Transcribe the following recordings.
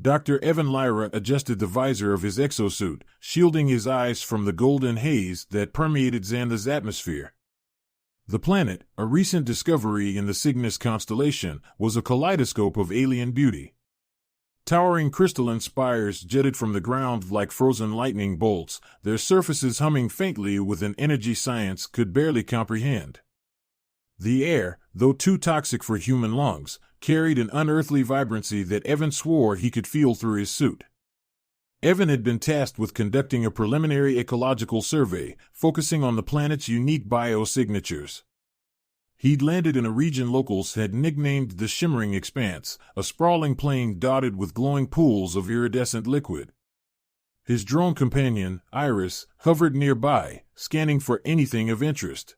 Dr. Evan Lyra adjusted the visor of his exosuit, shielding his eyes from the golden haze that permeated Xanda's atmosphere. The planet, a recent discovery in the Cygnus constellation, was a kaleidoscope of alien beauty. Towering crystalline spires jutted from the ground like frozen lightning bolts, their surfaces humming faintly with an energy science could barely comprehend. The air, though too toxic for human lungs, carried an unearthly vibrancy that Evan swore he could feel through his suit. Evan had been tasked with conducting a preliminary ecological survey, focusing on the planet's unique biosignatures. He'd landed in a region locals had nicknamed the Shimmering Expanse, a sprawling plain dotted with glowing pools of iridescent liquid. His drone companion, Iris, hovered nearby, scanning for anything of interest.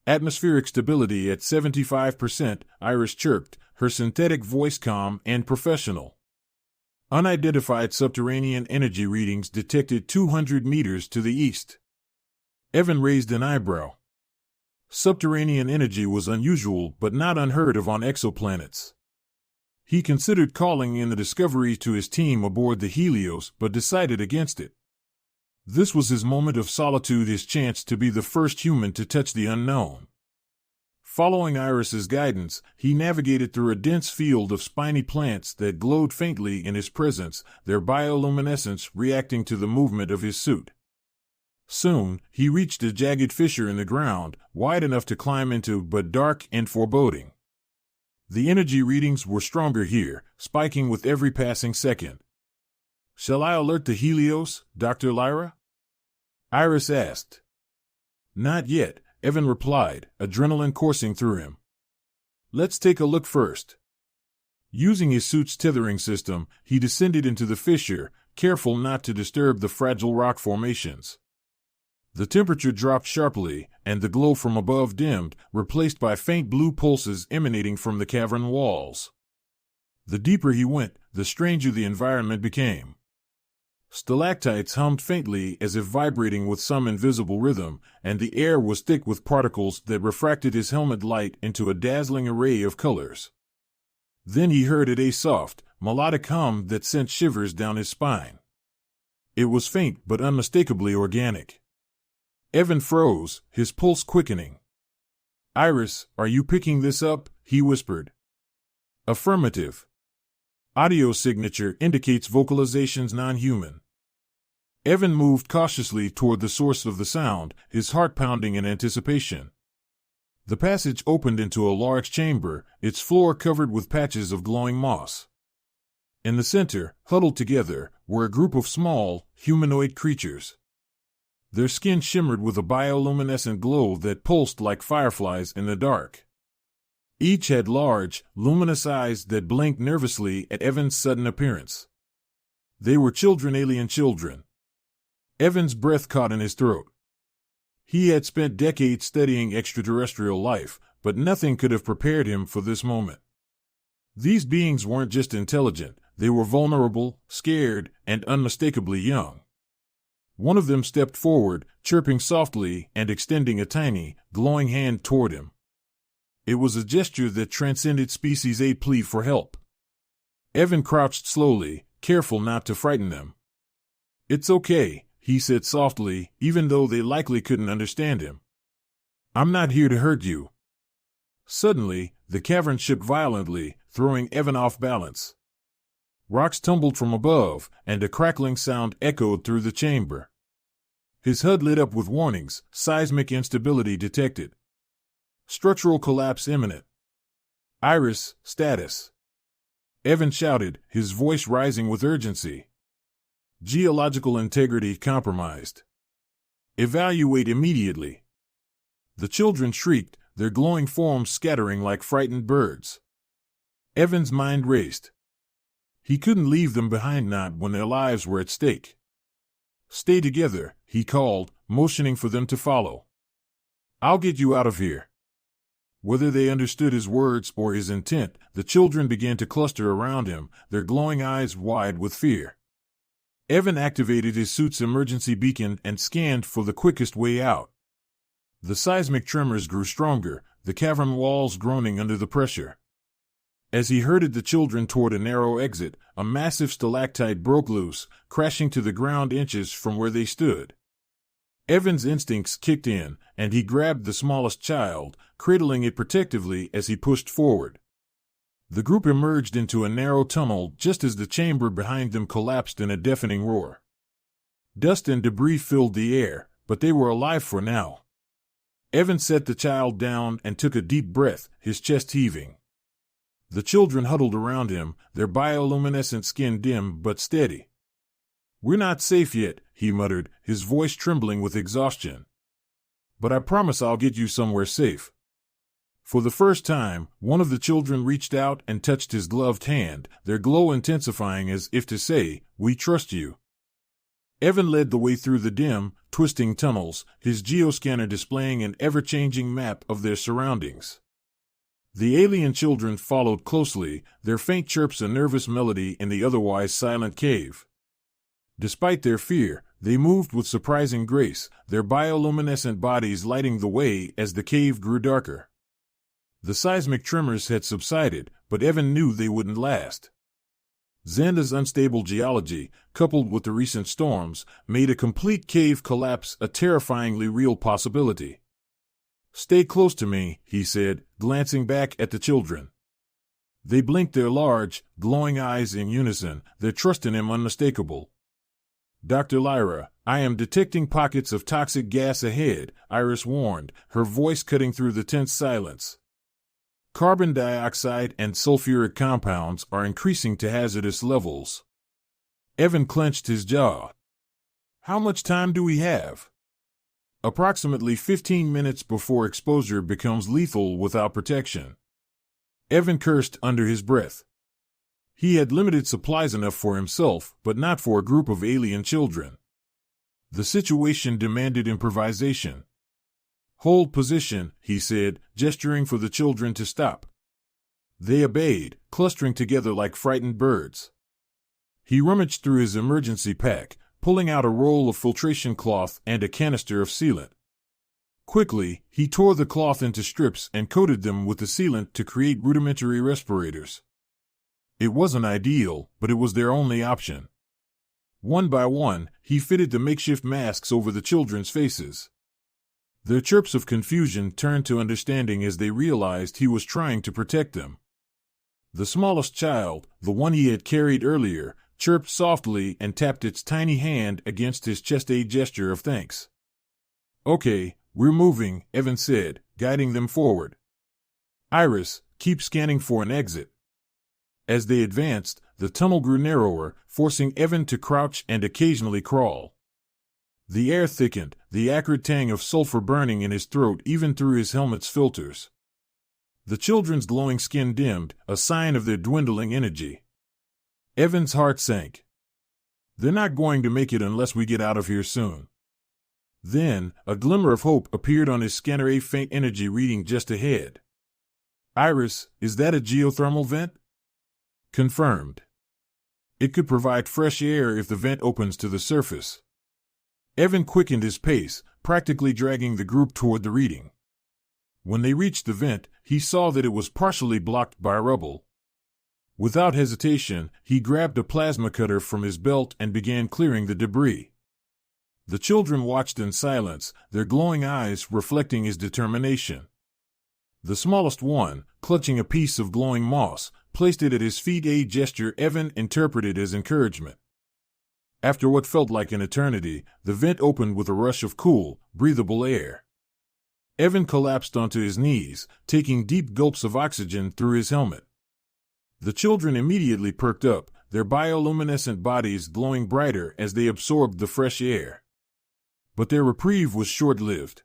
Atmospheric stability at 75%, Iris chirped, her synthetic voice calm and professional. Unidentified subterranean energy readings detected 200 meters to the east. Evan raised an eyebrow. Subterranean energy was unusual but not unheard of on exoplanets. He considered calling in the discovery to his team aboard the Helios but decided against it. This was his moment of solitude, his chance to be the first human to touch the unknown. Following Iris's guidance, he navigated through a dense field of spiny plants that glowed faintly in his presence, their bioluminescence reacting to the movement of his suit. Soon, he reached a jagged fissure in the ground, wide enough to climb into but dark and foreboding. The energy readings were stronger here, spiking with every passing second. "Shall I alert the Helios, Dr. Lyra?" Iris asked. "Not yet," Evan replied, adrenaline coursing through him. "Let's take a look first." Using his suit's tethering system, he descended into the fissure, careful not to disturb the fragile rock formations. The temperature dropped sharply, and the glow from above dimmed, replaced by faint blue pulses emanating from the cavern walls. The deeper he went, the stranger the environment became. Stalactites hummed faintly as if vibrating with some invisible rhythm, and the air was thick with particles that refracted his helmet light into a dazzling array of colors. Then he heard a soft, melodic hum that sent shivers down his spine. It was faint but unmistakably organic. Evan froze, his pulse quickening. "Iris, are you picking this up?" he whispered. "Affirmative. Audio signature indicates vocalizations non-human." Evan moved cautiously toward the source of the sound, his heart pounding in anticipation. The passage opened into a large chamber, its floor covered with patches of glowing moss. In the center, huddled together, were a group of small, humanoid creatures. Their skin shimmered with a bioluminescent glow that pulsed like fireflies in the dark. Each had large, luminous eyes that blinked nervously at Evan's sudden appearance. They were alien children. Evan's breath caught in his throat. He had spent decades studying extraterrestrial life, but nothing could have prepared him for this moment. These beings weren't just intelligent, they were vulnerable, scared, and unmistakably young. One of them stepped forward, chirping softly and extending a tiny, glowing hand toward him. It was a gesture that transcended species, a plea for help. Evan crouched slowly, careful not to frighten them. "It's okay," he said softly, even though they likely couldn't understand him. "I'm not here to hurt you." Suddenly, the cavern shook violently, throwing Evan off balance. Rocks tumbled from above, and a crackling sound echoed through the chamber. His HUD lit up with warnings, seismic instability detected. Structural collapse imminent. Iris, status. Evan shouted, his voice rising with urgency. Geological integrity compromised. Evaluate immediately. The children shrieked, their glowing forms scattering like frightened birds. Evan's mind raced. He couldn't leave them behind, not when their lives were at stake. "Stay together," he called, motioning for them to follow. "I'll get you out of here." Whether they understood his words or his intent, the children began to cluster around him, their glowing eyes wide with fear. Evan activated his suit's emergency beacon and scanned for the quickest way out. The seismic tremors grew stronger, the cavern walls groaning under the pressure. As he herded the children toward a narrow exit, a massive stalactite broke loose, crashing to the ground inches from where they stood. Evan's instincts kicked in, and he grabbed the smallest child, cradling it protectively as he pushed forward. The group emerged into a narrow tunnel just as the chamber behind them collapsed in a deafening roar. Dust and debris filled the air, but they were alive for now. Evan set the child down and took a deep breath, his chest heaving. The children huddled around him, their bioluminescent skin dim but steady. "We're not safe yet," he muttered, his voice trembling with exhaustion. "But I promise I'll get you somewhere safe." For the first time, one of the children reached out and touched his gloved hand, their glow intensifying as if to say, "We trust you." Evan led the way through the dim, twisting tunnels, his geoscanner displaying an ever-changing map of their surroundings. The alien children followed closely, their faint chirps a nervous melody in the otherwise silent cave. Despite their fear, they moved with surprising grace, their bioluminescent bodies lighting the way as the cave grew darker. The seismic tremors had subsided, but Evan knew they wouldn't last. Xanda's unstable geology, coupled with the recent storms, made a complete cave collapse a terrifyingly real possibility. "Stay close to me," he said, glancing back at the children. They blinked their large, glowing eyes in unison, their trust in him unmistakable. "Dr. Lyra, I am detecting pockets of toxic gas ahead," Iris warned, her voice cutting through the tense silence. "Carbon dioxide and sulfuric compounds are increasing to hazardous levels." Evan clenched his jaw. "How much time do we have?" "Approximately 15 minutes before exposure becomes lethal without protection." Evan cursed under his breath. He had limited supplies enough for himself, but not for a group of alien children. The situation demanded improvisation. "Hold position," he said, gesturing for the children to stop. They obeyed, clustering together like frightened birds. He rummaged through his emergency pack, pulling out a roll of filtration cloth and a canister of sealant. Quickly, he tore the cloth into strips and coated them with the sealant to create rudimentary respirators. It wasn't ideal, but it was their only option. One by one, he fitted the makeshift masks over the children's faces. Their chirps of confusion turned to understanding as they realized he was trying to protect them. The smallest child, the one he had carried earlier, chirped softly and tapped its tiny hand against his chest, a gesture of thanks. "Okay, we're moving," Evan said, guiding them forward. "Iris, keep scanning for an exit." As they advanced, the tunnel grew narrower, forcing Evan to crouch and occasionally crawl. The air thickened, the acrid tang of sulfur burning in his throat even through his helmet's filters. The children's glowing skin dimmed, a sign of their dwindling energy. Evan's heart sank. They're not going to make it unless we get out of here soon. Then, a glimmer of hope appeared on his scanner, a faint energy reading just ahead. "Iris, is that a geothermal vent?" "Confirmed. It could provide fresh air if the vent opens to the surface." Evan quickened his pace, practically dragging the group toward the reading. When they reached the vent, he saw that it was partially blocked by rubble. Without hesitation, he grabbed a plasma cutter from his belt and began clearing the debris. The children watched in silence, their glowing eyes reflecting his determination. The smallest one, clutching a piece of glowing moss, placed it at his feet, a gesture Evan interpreted as encouragement. After what felt like an eternity, the vent opened with a rush of cool, breathable air. Evan collapsed onto his knees, taking deep gulps of oxygen through his helmet. The children immediately perked up, their bioluminescent bodies glowing brighter as they absorbed the fresh air. But their reprieve was short-lived.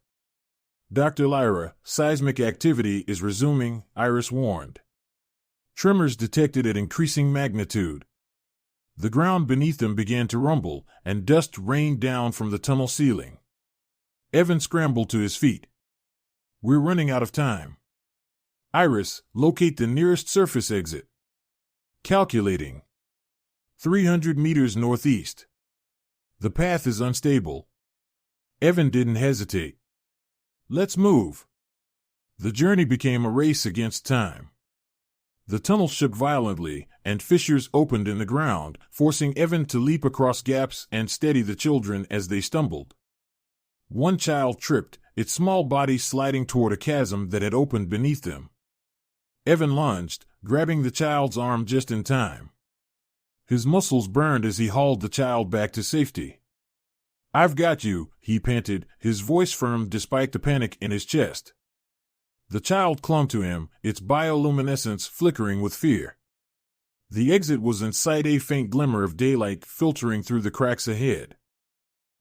"Dr. Lyra, seismic activity is resuming," Iris warned. Tremors detected at increasing magnitude. The ground beneath them began to rumble, and dust rained down from the tunnel ceiling. Evan scrambled to his feet. "We're running out of time." "Iris, locate the nearest surface exit." "Calculating." 300 meters northeast. "The path is unstable." Evan didn't hesitate. "Let's move." The journey became a race against time. The tunnel shook violently, and fissures opened in the ground, forcing Evan to leap across gaps and steady the children as they stumbled. One child tripped, its small body sliding toward a chasm that had opened beneath them. Evan lunged, grabbing the child's arm just in time. His muscles burned as he hauled the child back to safety. "I've got you," he panted, his voice firm despite the panic in his chest. The child clung to him, its bioluminescence flickering with fear. The exit was in sight, a faint glimmer of daylight filtering through the cracks ahead.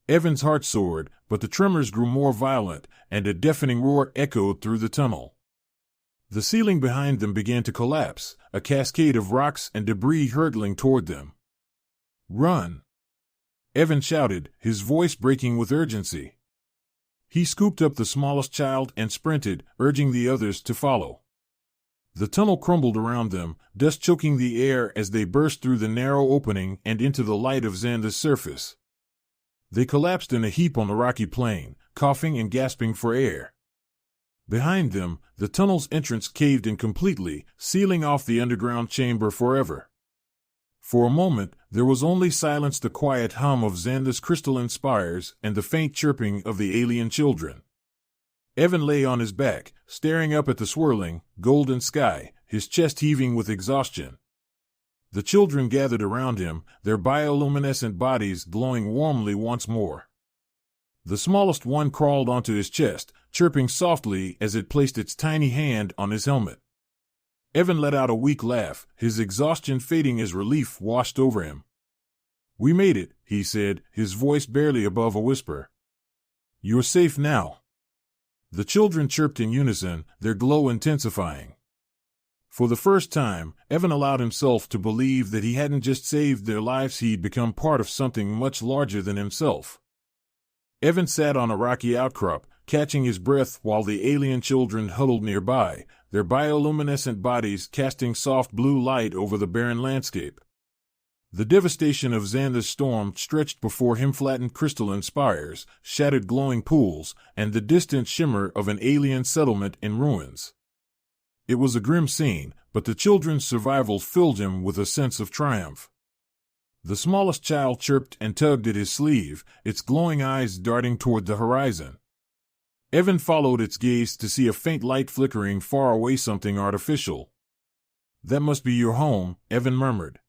Evan's heart soared, but the tremors grew more violent, and a deafening roar echoed through the tunnel. The ceiling behind them began to collapse, a cascade of rocks and debris hurtling toward them. "Run!" Evan shouted, his voice breaking with urgency. He scooped up the smallest child and sprinted, urging the others to follow. The tunnel crumbled around them, dust choking the air as they burst through the narrow opening and into the light of Xander's surface. They collapsed in a heap on the rocky plain, coughing and gasping for air. Behind them, the tunnel's entrance caved in completely, sealing off the underground chamber forever. For a moment, there was only silence, the quiet hum of Xander's crystalline spires and the faint chirping of the alien children. Evan lay on his back, staring up at the swirling, golden sky, his chest heaving with exhaustion. The children gathered around him, their bioluminescent bodies glowing warmly once more. The smallest one crawled onto his chest, chirping softly as it placed its tiny hand on his helmet. Evan let out a weak laugh, his exhaustion fading as relief washed over him. "We made it," he said, his voice barely above a whisper. "You're safe now." The children chirped in unison, their glow intensifying. For the first time, Evan allowed himself to believe that he hadn't just saved their lives, he'd become part of something much larger than himself. Evan sat on a rocky outcrop, catching his breath while the alien children huddled nearby, their bioluminescent bodies casting soft blue light over the barren landscape. The devastation of Xander's storm stretched before him, flattened crystalline spires, shattered glowing pools, and the distant shimmer of an alien settlement in ruins. It was a grim scene, but the children's survival filled him with a sense of triumph. The smallest child chirped and tugged at his sleeve, its glowing eyes darting toward the horizon. Evan followed its gaze to see a faint light flickering far away, something artificial. "That must be your home," Evan murmured.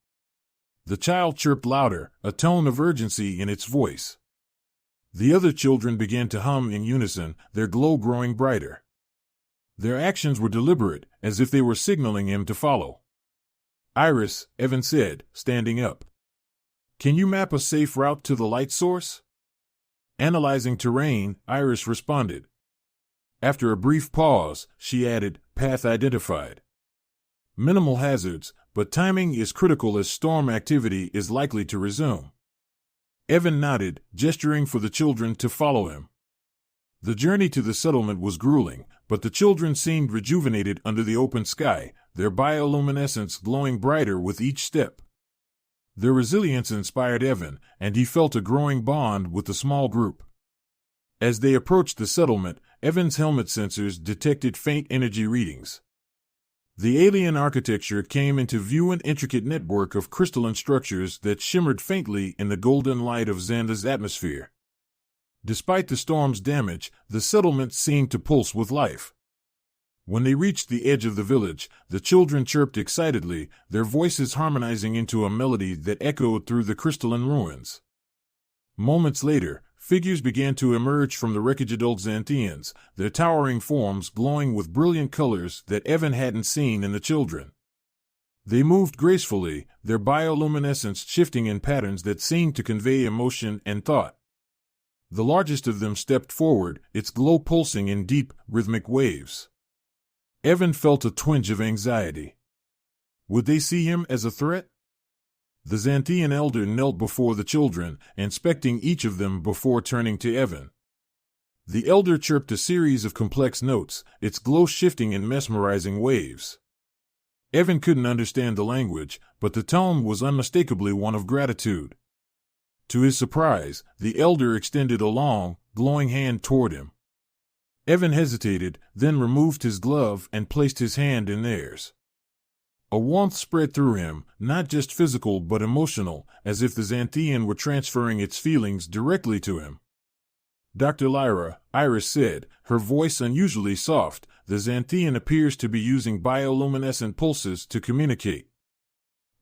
The child chirped louder, a tone of urgency in its voice. The other children began to hum in unison, their glow growing brighter. Their actions were deliberate, as if they were signaling him to follow. "Iris," Evan said, standing up. "Can you map a safe route to the light source?" Analyzing terrain, Iris responded. After a brief pause, she added, "Path identified. Minimal hazards, but timing is critical as storm activity is likely to resume." Evan nodded, gesturing for the children to follow him. The journey to the settlement was grueling, but the children seemed rejuvenated under the open sky, their bioluminescence glowing brighter with each step. Their resilience inspired Evan, and he felt a growing bond with the small group. As they approached the settlement, Evan's helmet sensors detected faint energy readings. The alien architecture came into view, an intricate network of crystalline structures that shimmered faintly in the golden light of Xander's atmosphere. Despite the storm's damage, the settlement seemed to pulse with life. When they reached the edge of the village, the children chirped excitedly, their voices harmonizing into a melody that echoed through the crystalline ruins. Moments later, figures began to emerge from the wreckage, adult Xanthians, their towering forms glowing with brilliant colors that Evan hadn't seen in the children. They moved gracefully, their bioluminescence shifting in patterns that seemed to convey emotion and thought. The largest of them stepped forward, its glow pulsing in deep, rhythmic waves. Evan felt a twinge of anxiety. Would they see him as a threat? The Xanthian elder knelt before the children, inspecting each of them before turning to Evan. The elder chirped a series of complex notes, its glow shifting in mesmerizing waves. Evan couldn't understand the language, but the tone was unmistakably one of gratitude. To his surprise, the elder extended a long, glowing hand toward him. Evan hesitated, then removed his glove and placed his hand in theirs. A warmth spread through him, not just physical but emotional, as if the Xanthian were transferring its feelings directly to him. "Dr. Lyra," Iris said, her voice unusually soft, "the Xanthian appears to be using bioluminescent pulses to communicate.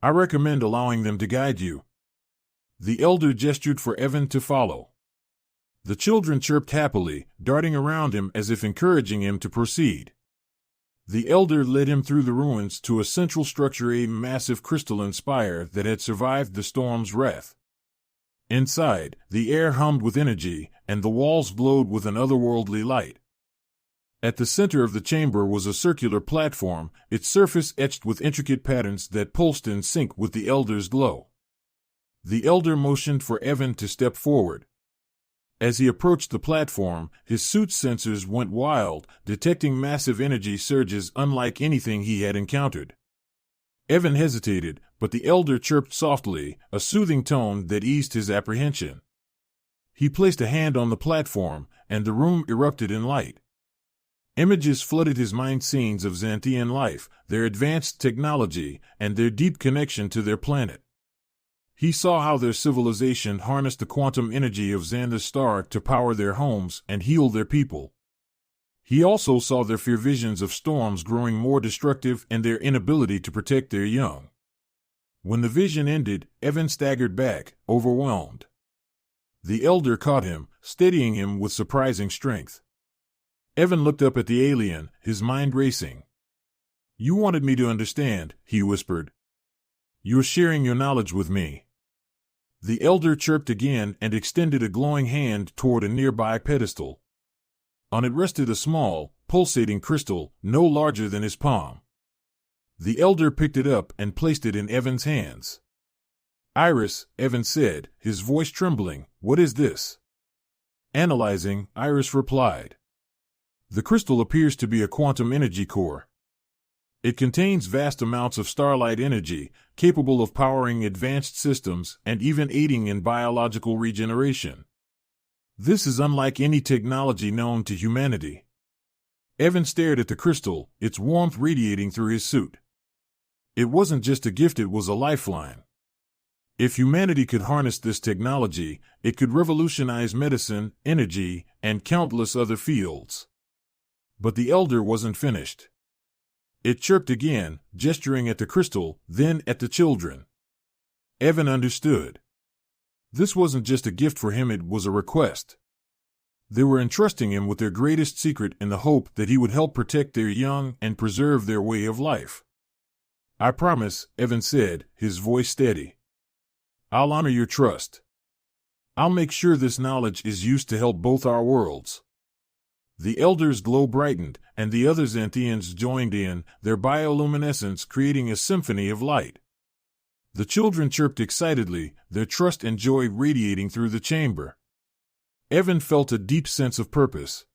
I recommend allowing them to guide you." The elder gestured for Evan to follow. The children chirped happily, darting around him as if encouraging him to proceed. The elder led him through the ruins to a central structure, a massive crystalline spire that had survived the storm's wrath. Inside, the air hummed with energy, and the walls glowed with an otherworldly light. At the center of the chamber was a circular platform, its surface etched with intricate patterns that pulsed in sync with the elder's glow. The elder motioned for Evan to step forward. As he approached the platform, his suit's sensors went wild, detecting massive energy surges unlike anything he had encountered. Evan hesitated, but the elder chirped softly, a soothing tone that eased his apprehension. He placed a hand on the platform, and the room erupted in light. Images flooded his mind, scenes of Xanthian life, their advanced technology, and their deep connection to their planet. He saw how their civilization harnessed the quantum energy of Xander's star to power their homes and heal their people. He also saw their fear visions of storms growing more destructive and their inability to protect their young. When the vision ended, Evan staggered back, overwhelmed. The elder caught him, steadying him with surprising strength. Evan looked up at the alien, his mind racing. "You wanted me to understand," he whispered. "You're sharing your knowledge with me." The elder chirped again and extended a glowing hand toward a nearby pedestal. On it rested a small, pulsating crystal, no larger than his palm. The elder picked it up and placed it in Evan's hands. "Iris," Evan said, his voice trembling, "what is this?" "Analyzing," Iris replied. "The crystal appears to be a quantum energy core. It contains vast amounts of starlight energy, capable of powering advanced systems and even aiding in biological regeneration. This is unlike any technology known to humanity." Evan stared at the crystal, its warmth radiating through his suit. It wasn't just a gift, it was a lifeline. If humanity could harness this technology, it could revolutionize medicine, energy, and countless other fields. But the elder wasn't finished. It chirped again, gesturing at the crystal, then at the children. Evan understood. This wasn't just a gift for him, it was a request. They were entrusting him with their greatest secret in the hope that he would help protect their young and preserve their way of life. "I promise," Evan said, his voice steady. "I'll honor your trust. I'll make sure this knowledge is used to help both our worlds." The elder's glow brightened, and the other Xanthians joined in, their bioluminescence creating a symphony of light. The children chirped excitedly, their trust and joy radiating through the chamber. Evan felt a deep sense of purpose.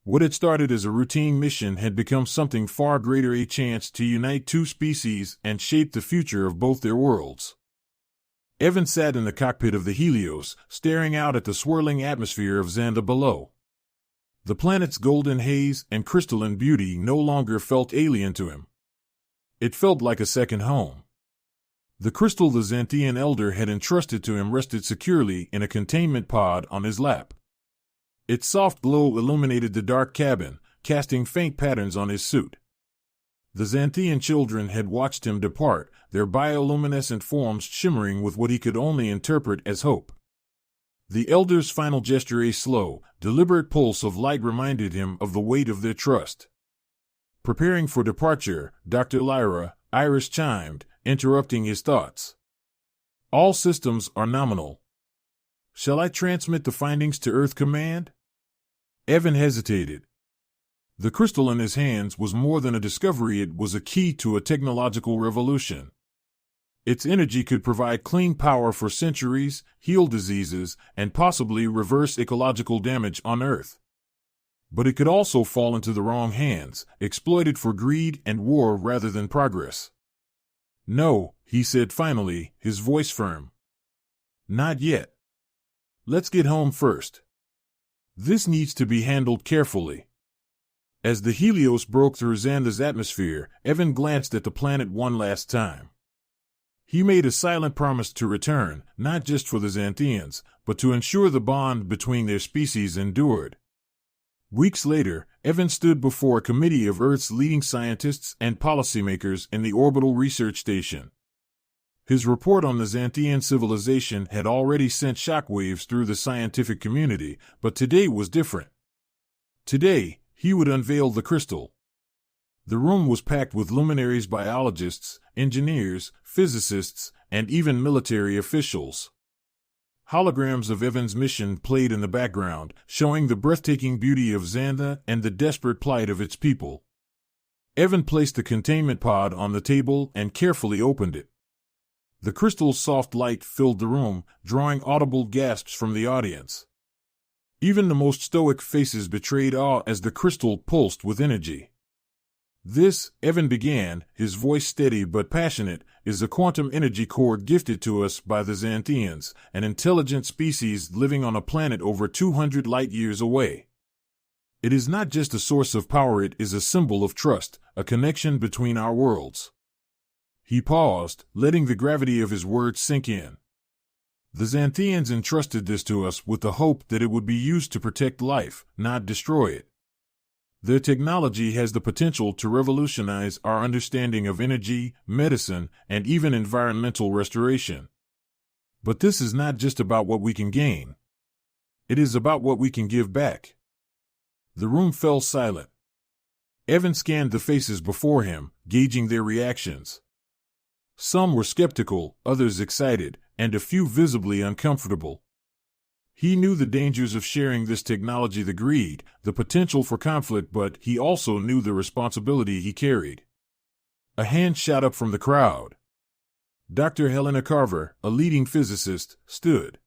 What had started as a routine mission had become something far greater, a chance to unite two species and shape the future of both their worlds. Evan sat in the cockpit of the Helios, staring out at the swirling atmosphere of Xanda below. The planet's golden haze and crystalline beauty no longer felt alien to him. It felt like a second home. The crystal the Xanthian elder had entrusted to him rested securely in a containment pod on his lap. Its soft glow illuminated the dark cabin, casting faint patterns on his suit. The Xanthian children had watched him depart, their bioluminescent forms shimmering with what he could only interpret as hope. The elder's final gesture, a slow, deliberate pulse of light, reminded him of the weight of their trust. "Preparing for departure, Dr. Lyra," Iris chimed, interrupting his thoughts. "All systems are nominal. Shall I transmit the findings to Earth Command?" Evan hesitated. The crystal in his hands was more than a discovery, it was a key to a technological revolution. Its energy could provide clean power for centuries, heal diseases, and possibly reverse ecological damage on Earth. But it could also fall into the wrong hands, exploited for greed and war rather than progress. "No," he said finally, his voice firm. "Not yet. Let's get home first. This needs to be handled carefully." As the Helios broke through Xander's atmosphere, Evan glanced at the planet one last time. He made a silent promise to return, not just for the Xanthians, but to ensure the bond between their species endured. Weeks later, Evan stood before a committee of Earth's leading scientists and policymakers in the orbital research station. His report on the Xanthian civilization had already sent shockwaves through the scientific community, but today was different. Today, he would unveil the crystal. The room was packed with luminaries, biologists, engineers, physicists, and even military officials. Holograms of Evan's mission played in the background, showing the breathtaking beauty of Xander and the desperate plight of its people. Evan placed the containment pod on the table and carefully opened it. The crystal's soft light filled the room, drawing audible gasps from the audience. Even the most stoic faces betrayed awe as the crystal pulsed with energy. This, Evan began, his voice steady but passionate, is a quantum energy core gifted to us by the Xanthians, an intelligent species living on a planet over 200 light-years away. It is not just a source of power, it is a symbol of trust, a connection between our worlds. He paused, letting the gravity of his words sink in. The Xanthians entrusted this to us with the hope that it would be used to protect life, not destroy it. Their technology has the potential to revolutionize our understanding of energy, medicine, and even environmental restoration. But this is not just about what we can gain. It is about what we can give back. The room fell silent. Evan scanned the faces before him, gauging their reactions. Some were skeptical, others excited, and a few visibly uncomfortable. He knew the dangers of sharing this technology, the greed, the potential for conflict, but he also knew the responsibility he carried. A hand shot up from the crowd. Dr. Helena Carver, a leading physicist, stood.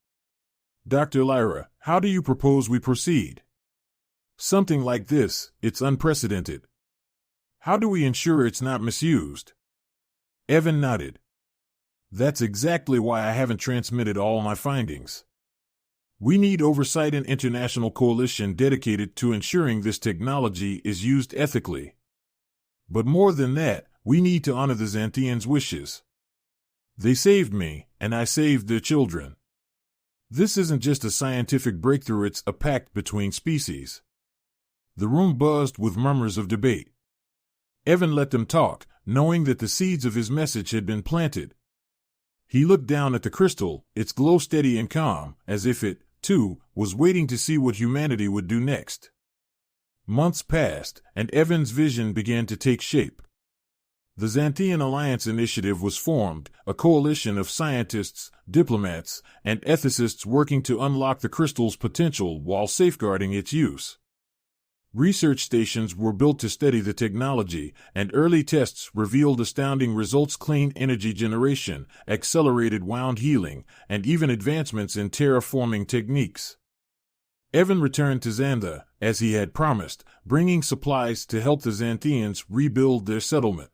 Dr. Lyra, how do you propose we proceed? Something like this, it's unprecedented. How do we ensure it's not misused? Evan nodded. That's exactly why I haven't transmitted all my findings. We need oversight, an international coalition dedicated to ensuring this technology is used ethically. But more than that, we need to honor the Xanthians' wishes. They saved me, and I saved their children. This isn't just a scientific breakthrough, it's a pact between species. The room buzzed with murmurs of debate. Evan let them talk, knowing that the seeds of his message had been planted. He looked down at the crystal, its glow steady and calm, as if it, too, was waiting to see what humanity would do next. Months passed, and Evan's vision began to take shape. The Xanthian Alliance Initiative was formed, a coalition of scientists, diplomats, and ethicists working to unlock the crystal's potential while safeguarding its use. Research stations were built to study the technology, and early tests revealed astounding results: clean energy generation, accelerated wound healing, and even advancements in terraforming techniques. Evan returned to Xander, as he had promised, bringing supplies to help the Xanthians rebuild their settlement.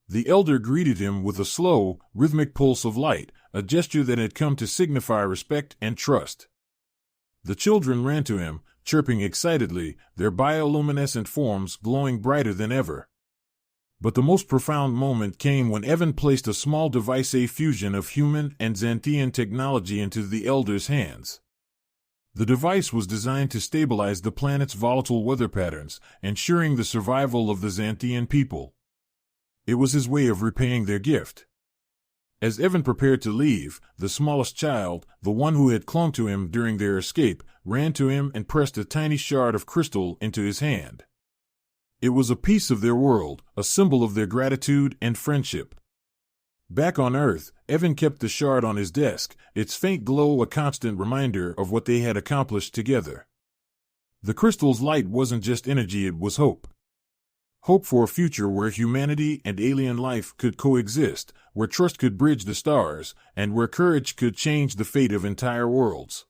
The elder greeted him with a slow, rhythmic pulse of light, a gesture that had come to signify respect and trust. The children ran to him, chirping excitedly, their bioluminescent forms glowing brighter than ever. But the most profound moment came when Evan placed a small device, a fusion of human and Xanthian technology, into the elder's hands. The device was designed to stabilize the planet's volatile weather patterns, ensuring the survival of the Xanthian people. It was his way of repaying their gift. As Evan prepared to leave, the smallest child, the one who had clung to him during their escape, ran to him and pressed a tiny shard of crystal into his hand. It was a piece of their world, a symbol of their gratitude and friendship. Back on Earth, Evan kept the shard on his desk, its faint glow a constant reminder of what they had accomplished together. The crystal's light wasn't just energy, it was hope. Hope for a future where humanity and alien life could coexist, where trust could bridge the stars, and where courage could change the fate of entire worlds.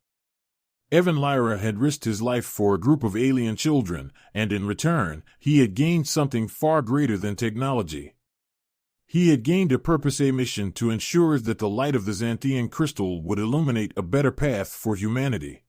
Evan Lyra had risked his life for a group of alien children, and in return, he had gained something far greater than technology. He had gained a purpose, a mission to ensure that the light of the Xanthian crystal would illuminate a better path for humanity.